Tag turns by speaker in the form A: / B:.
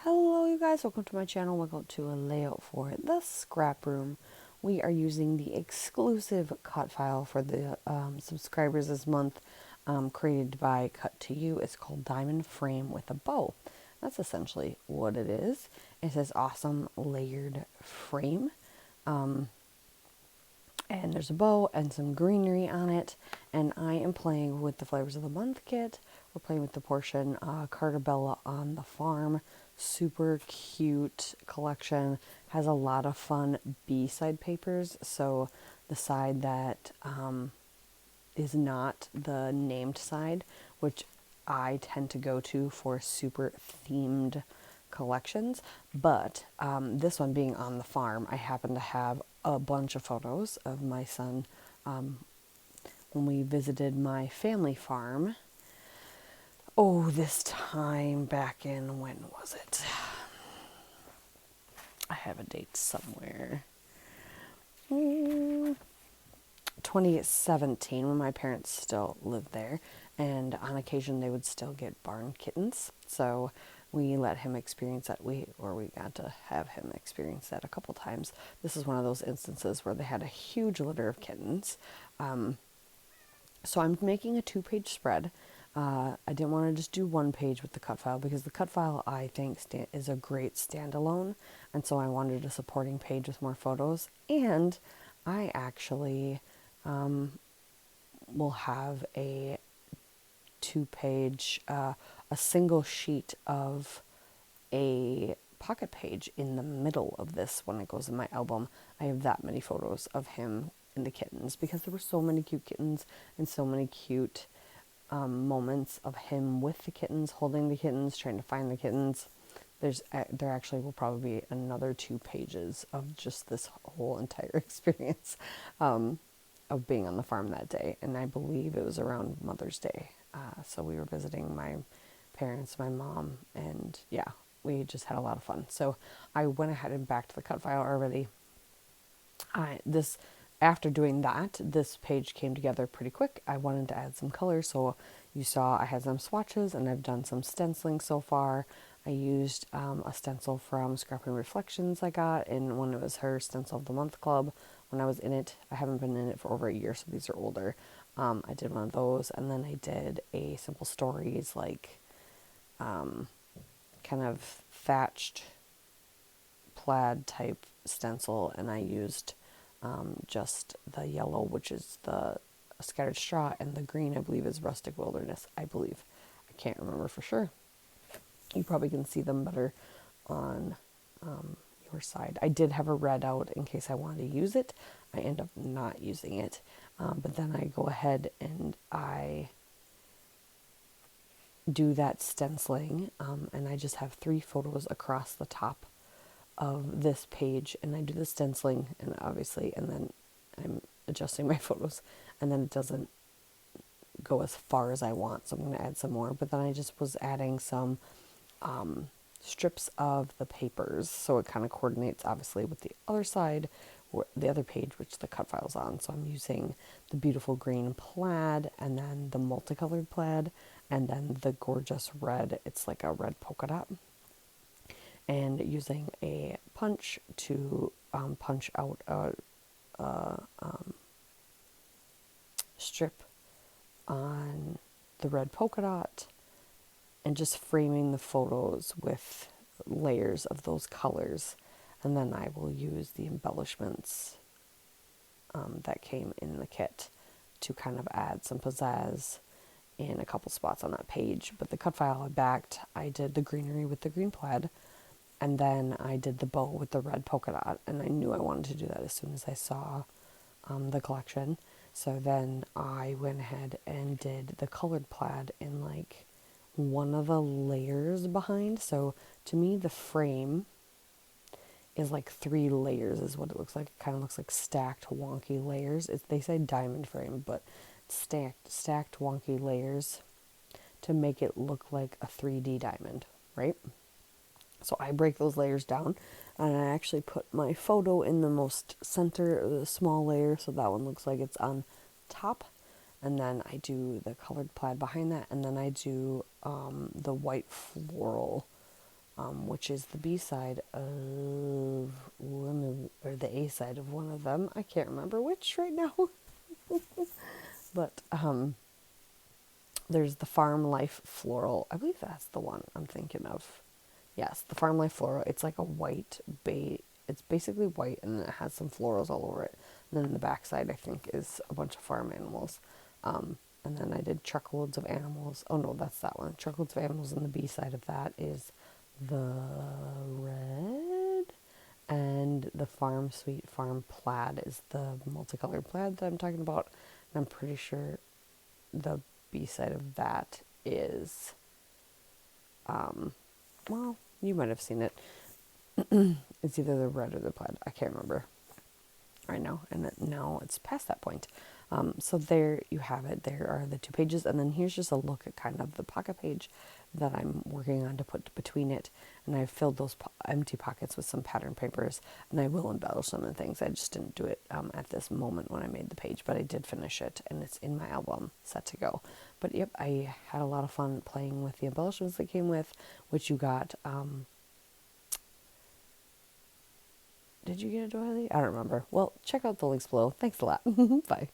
A: Hello you guys, welcome to my channel. Welcome to a layout for the scrap room. We are using the exclusive cut file for the subscribers this month, created by Cut to You. It's called Diamond Frame with a Bow. That's essentially what it is. It says awesome layered frame. And there's a bow and some greenery on it, and I am playing with the Flavors of the Month kit. We're playing with the portion Carta on the Farm. Super cute collection. Has a lot of fun B-side papers, so the side that is not the named side, which I tend to go to for super themed collections. But this one being on the farm, I happen to have a bunch of photos of my son when we visited my family farm. Oh, this time back in, when was it? I have a date somewhere. 2017, when my parents still lived there, and on occasion they would still get barn kittens. So we let him experience that. We got to have him experience that a couple times. This is one of those instances where they had a huge litter of kittens. So I'm making a 2-page spread. I didn't want to just do one page with the cut file because the cut file, I think, is a great standalone, and so I wanted a supporting page with more photos. And I actually will have a 2-page, a single sheet of a pocket page in the middle of this when it goes in my album. I have that many photos of him and the kittens because there were so many cute kittens and so many cute moments of him with the kittens, holding the kittens, trying to find the kittens. There actually will probably be another 2 pages of just this whole entire experience of being on the farm that day. And I believe it was around Mother's Day. So we were visiting my parents, my mom, and yeah, we just had a lot of fun. So I went ahead and backed the cut file already. After doing that, this page came together pretty quick. I wanted to add some colors, so you saw I had some swatches, and I've done some stenciling so far. I used a stencil from ScrapRoom Reflections I got in when it was her Stencil of the Month Club when I was in it. I haven't been in it for over a year, so these are older. I did one of those, and then I did a Simple Stories, like kind of thatched plaid type stencil, and I used just the yellow, which is the scattered straw, and the green, I believe, is rustic wilderness. I believe. I can't remember for sure. You probably can see them better on your side. I did have a red out in case I wanted to use it. I end up not using it, but then I go ahead and I do that stenciling, and I just have 3 photos across the top of this page, and I do the stenciling, and obviously, and then I'm adjusting my photos, and then it doesn't go as far as I want, so I'm going to add some more. But then I just was adding some strips of the papers, so it kind of coordinates obviously with the other side, or the other page which the cut file's on. So I'm using the beautiful green plaid, and then the multicolored plaid, and then the gorgeous red. It's like a red polka dot, and using a punch to punch out a strip on the red polka dot, and just framing the photos with layers of those colors. And then I will use the embellishments that came in the kit to kind of add some pizzazz in a couple spots on that page. But the cut file I backed, I did the greenery with the green plaid, and then I did the bow with the red polka dot, and I knew I wanted to do that as soon as I saw the collection. So then I went ahead and did the colored plaid in like one of the layers behind. So to me, the frame is like 3 layers is what it looks like. It kind of looks like stacked wonky layers. They say diamond frame, but stacked wonky layers to make it look like a 3D diamond, right? So I break those layers down, and I actually put my photo in the most center, the small layer, so that one looks like it's on top. And then I do the colored plaid behind that, and then I do the white floral which is the B side of one of, or the A side of one of them. I can't remember which right now. But there's the Farm Life Floral. I believe that's the one I'm thinking of. Yes, the Farm Life Floral. It's like a white bait. It's basically white and it has some florals all over it. And then the back side, I think, is a bunch of farm animals. And then I did Truckloads of Animals. Oh no, that's that one. Truckloads of Animals, and the B side of that is the red. And the Farm Sweet Farm Plaid is the multicolored plaid that I'm talking about. And I'm pretty sure the B side of that is, well, you might have seen it. It's either the red or the plaid. I can't remember right now. And now it's past that point. So there you have it. There are the 2 pages. And then here's just a look at kind of the pocket page that I'm working on to put between it. And I've filled those empty pockets with some pattern papers. And I will embellish them and things. I just didn't do it at this moment when I made the page. But I did finish it. And it's in my album, set to go. But yep, I had a lot of fun playing with the embellishments that came with, which you got. Did you get it, Doily? I don't remember. Well, check out the links below. Thanks a lot. Bye.